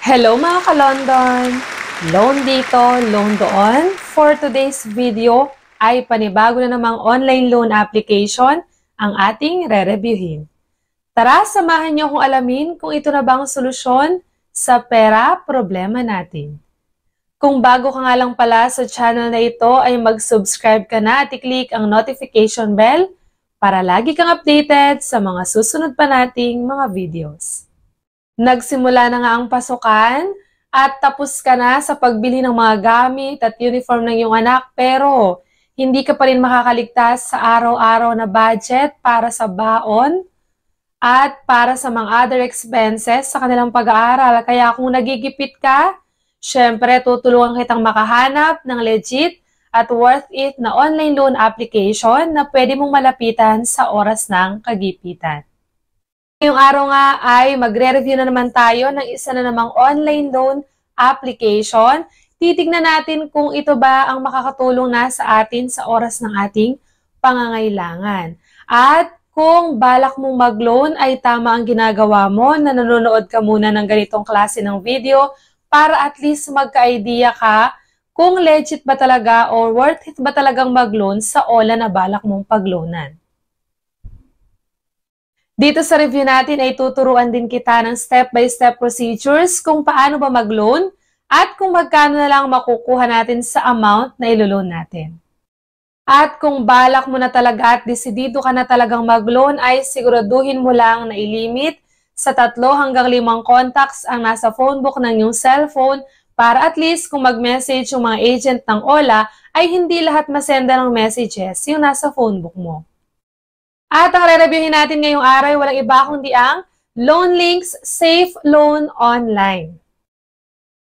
Hello mga ka-London! Loan dito, loan doon. For today's video ay panibago na namang online loan application ang ating re-reviewin. Tara, samahan niyo kung alamin kung ito na bang solusyon sa pera problema natin. Kung bago ka nga lang pala sa channel na ito ay mag-subscribe ka na at i-click ang notification bell para lagi kang updated sa mga susunod pa nating mga videos. Nagsimula na nga ang pasukan at tapos ka na sa pagbili ng mga gamit at uniform ng iyong anak pero hindi ka pa rin makakaligtas sa araw-araw na budget para sa baon at para sa mga other expenses sa kanilang pag-aaral. Kaya kung nagigipit ka, syempre tutulungan kitang makahanap ng legit at worth it na online loan application na pwede mong malapitan sa oras ng kagipitan. Ngayong araw nga ay magre-review na naman tayo ng isa na namang online loan application. Titignan natin kung ito ba ang makakatulong na sa atin sa oras ng ating pangangailangan. At kung balak mong mag-loan ay tama ang ginagawa mo na nanonood ka muna ng ganitong klase ng video para at least magka-idea ka kung legit ba talaga or worth it ba talagang mag-loan sa ola na balak mong pag-loanan. Dito sa review natin ay tuturuan din kita ng step-by-step procedures kung paano ba mag-loan at kung magkano na lang makukuha natin sa amount na ilo-loan natin. At kung balak mo na talaga at desidido ka na talagang mag-loan ay siguraduhin mo lang na ilimit sa 3 hanggang 5 contacts ang nasa phonebook ng iyong cellphone para at least kung mag-message yung mga agent ng OLA ay hindi lahat masenda ng messages yung nasa phonebook mo. At ang re-reviewin natin ngayong araw ay walang iba kundi ang LoanLinks Safe Loan Online.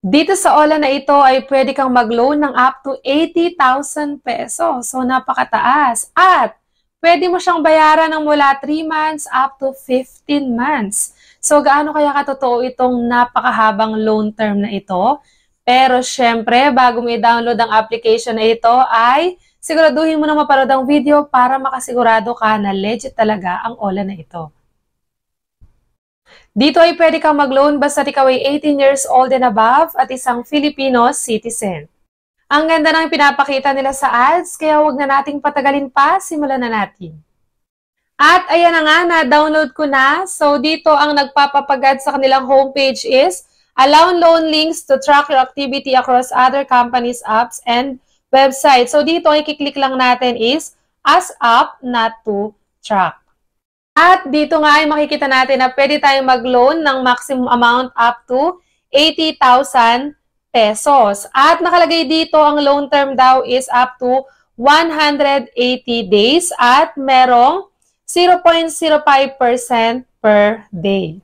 Dito sa OLA na ito ay pwede kang mag-loan ng up to 80,000 pesos. So napakataas. At pwede mo siyang bayaran ng mula 3 months up to 15 months. So gaano kaya katotoo itong napakahabang loan term na ito? Pero syempre, bago mo i-download ang application na ito ay siguraduhin mo na mapanood ang video para makasigurado ka na legit talaga ang OLA na ito. Dito ay pwede kang mag-loan basta ikaw ay 18 years old and above at isang Filipino citizen. Ang ganda ng pinapakita nila sa ads, kaya huwag na nating patagalin pa, simulan na natin. At ayan na nga, na-download ko na. So dito ang nagpapapagad sa kanilang homepage is allow LoanLinks to track your activity across other companies' apps and website. So dito ay kiklik lang natin is as up, not to track. At dito nga ay makikita natin na pwede tayong mag-loan ng maximum amount up to 80,000 pesos. At nakalagay dito ang loan term daw is up to 180 days at merong 0.05% per day.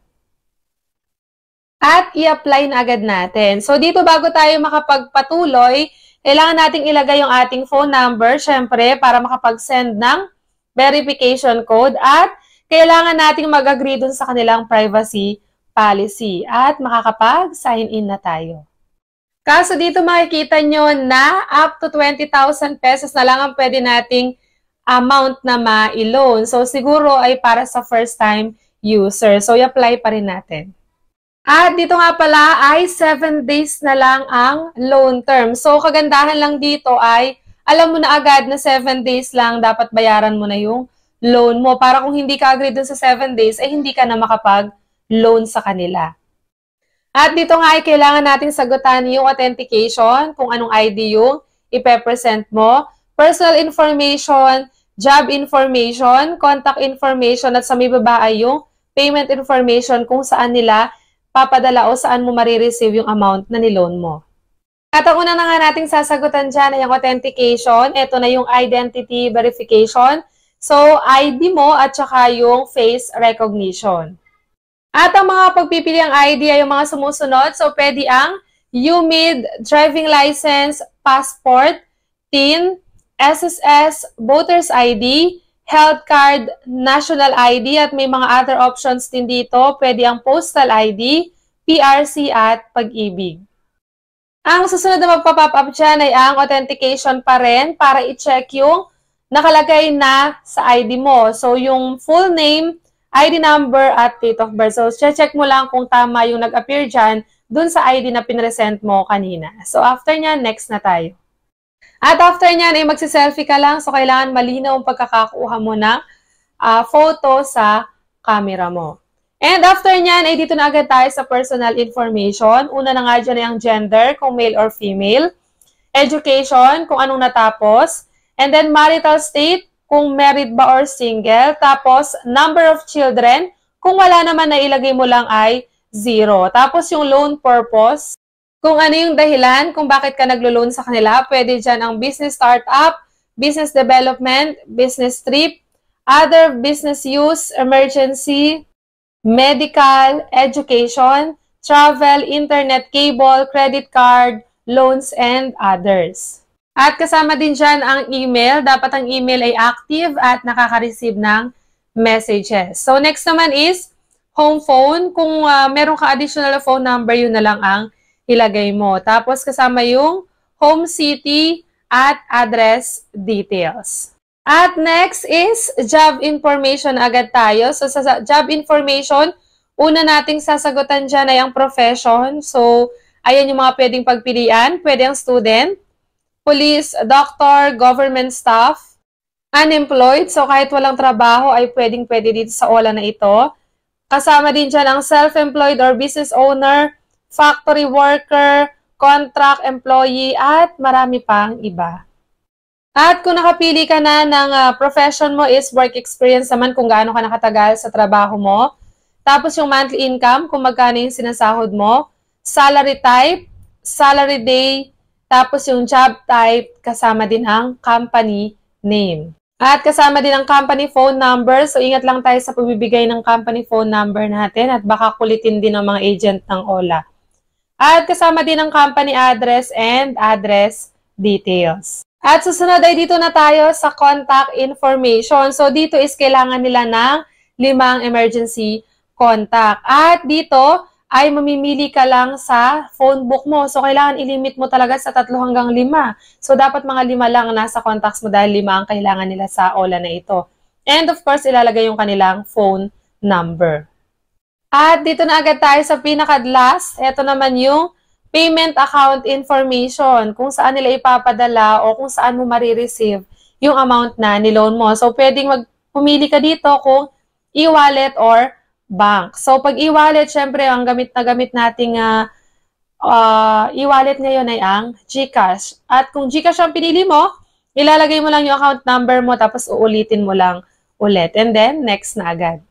At i-apply na agad natin. So dito bago tayo makapagpatuloy, kailangan nating ilagay yung ating phone number, syempre, para makapag-send ng verification code at kailangan nating mag-agree dun sa kanilang privacy policy at makakapag-sign in na tayo. Kaso dito makikita nyo na up to 20,000 pesos na lang ang pwede nating amount na ma-loan. So siguro ay para sa first-time user. So i-apply pa rin natin. At dito nga pala ay 7 days na lang ang loan term. So kagandahan lang dito ay alam mo na agad na 7 days lang dapat bayaran mo na yung loan mo. Para kung hindi ka agree dun sa 7 days ay hindi ka na makapag-loan sa kanila. At dito nga ay kailangan natin sagutan yung authentication, kung anong ID yung ipepresent mo, personal information, job information, contact information at sa may baba ay yung payment information kung saan nila papadala o saan mo marireceive yung amount na niloan mo. At ang una na nga nating sasagutan dyan ay yung authentication. Ito na yung identity verification. So, ID mo at saka yung face recognition. At ang mga pagpipili ang ID ay yung mga sumusunod. So, pwede ang UMID, driving license, passport, TIN, SSS, voter's ID, health card, national ID, at may mga other options din dito. Pwede ang postal ID, PRC, at pag-ibig. Ang susunod na magpa-pop up dyan ay ang authentication pa rin para i-check yung nakalagay na sa ID mo. So, yung full name, ID number, at date of birth. So, check mo lang kung tama yung nag-appear dyan dun sa ID na pinresent mo kanina. So, after nyan, next na tayo. At after nyan, ay magsiselfie ka lang. So, kailangan malinaw ang pagkakakuha mo ng photo sa camera mo. And after nyan, ay dito na agad tayo sa personal information. Una na nga dyan ay ang gender, kung male or female. Education, kung anong natapos. And then marital state, kung married ba or single. Tapos, number of children, kung wala naman na ilagay mo lang ay 0. Tapos yung loan purpose, kung ano yung dahilan, kung bakit ka naglo-loan sa kanila, pwede dyan ang business startup, business development, business trip, other business use, emergency, medical, education, travel, internet cable, credit card, loans, and others. At kasama din dyan ang email. Dapat ang email ay active at nakaka-receive ng messages. So, next naman is home phone. Kung meron ka additional phone number, yun na lang ang ilagay mo. Tapos, kasama yung home city at address details. At next is job information agad tayo. So, sa job information, una nating sasagutan dyan ay ang profession. So, ayan yung mga pwedeng pagpilian. Pwede ang student, police, doctor, government staff, unemployed. So, kahit walang trabaho ay pwede dito sa OLA na ito. Kasama din dyan ang self-employed or business owner, factory worker, contract employee, at marami pang iba. At kung nakapili ka na ng profession mo is work experience naman kung gaano ka nakatagal sa trabaho mo. Tapos yung monthly income, kung magkano yung sinasahod mo. Salary type, salary day, tapos yung job type, kasama din ang company name. At kasama din ang company phone number. So ingat lang tayo sa pagbibigay ng company phone number natin at baka kulitin din ng mga agent ng OLA. At kasama din ang company address and address details. At susunod ay dito na tayo sa contact information. So, dito is kailangan nila ng 5 emergency contact. At dito ay mamimili ka lang sa phone book mo. So, kailangan ilimit mo talaga sa 3 hanggang 5. So, dapat mga 5 lang nasa contacts mo dahil 5 ang kailangan nila sa OLA na ito. And of course, ilalagay yung kanilang phone number. At dito na agad tayo sa pinaka-last. Ito naman yung payment account information, kung saan nila ipapadala o kung saan mo marireceive yung amount na niloan mo. So, pwedeng pumili ka dito kung e-wallet or bank. So, pag e-wallet, syempre, ang gamit nating e-wallet ngayon ay ang GCash. At kung GCash ang pinili mo, ilalagay mo lang yung account number mo tapos uulitin mo lang ulit. And then, next na agad.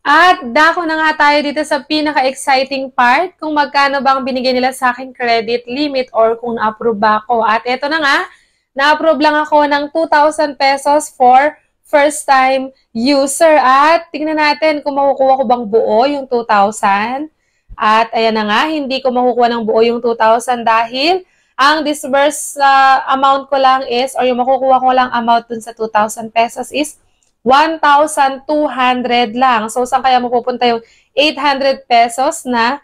At dako na nga tayo dito sa pinaka-exciting part, kung magkano ba ang binigay nila sa aking credit limit or kung na-approve ba ako. At eto na nga, na-approve lang ako ng 2,000 pesos for first-time user. At tingnan natin kung makukuha ko bang buo yung 2,000. At ayan na nga, hindi ko makukuha ng buo yung 2,000 dahil ang disbursed amount ko lang is, or yung makukuha ko lang amount dun sa 2,000 pesos is 1,200 lang. So, saan kaya mapupunta yung 800 pesos na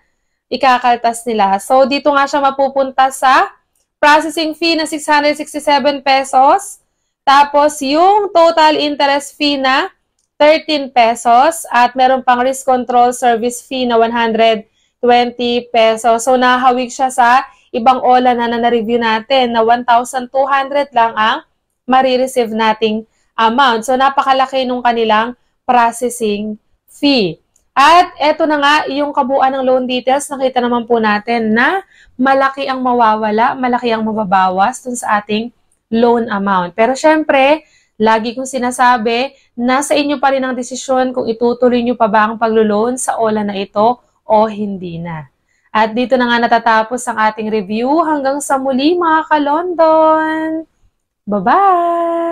ikakaltas nila? So, dito nga siya mapupunta sa processing fee na 667 pesos. Tapos, yung total interest fee na 13 pesos. At meron pang risk control service fee na 120 pesos. So, nahawig siya sa ibang OLA na na-review natin na 1,200 lang ang marireceive nating amount. So, napakalaki nung kanilang processing fee. At eto na nga, yung kabuuan ng loan details, nakita naman po natin na malaki ang mawawala, malaki ang mababawas dun sa ating loan amount. Pero syempre, lagi kong sinasabi, nasa inyo pa rin ang desisyon kung itutuloy nyo pa ba ang paglo-loan sa OLA na ito o hindi na. At dito na nga natatapos ang ating review. Hanggang sa muli mga ka-London! Bye-bye!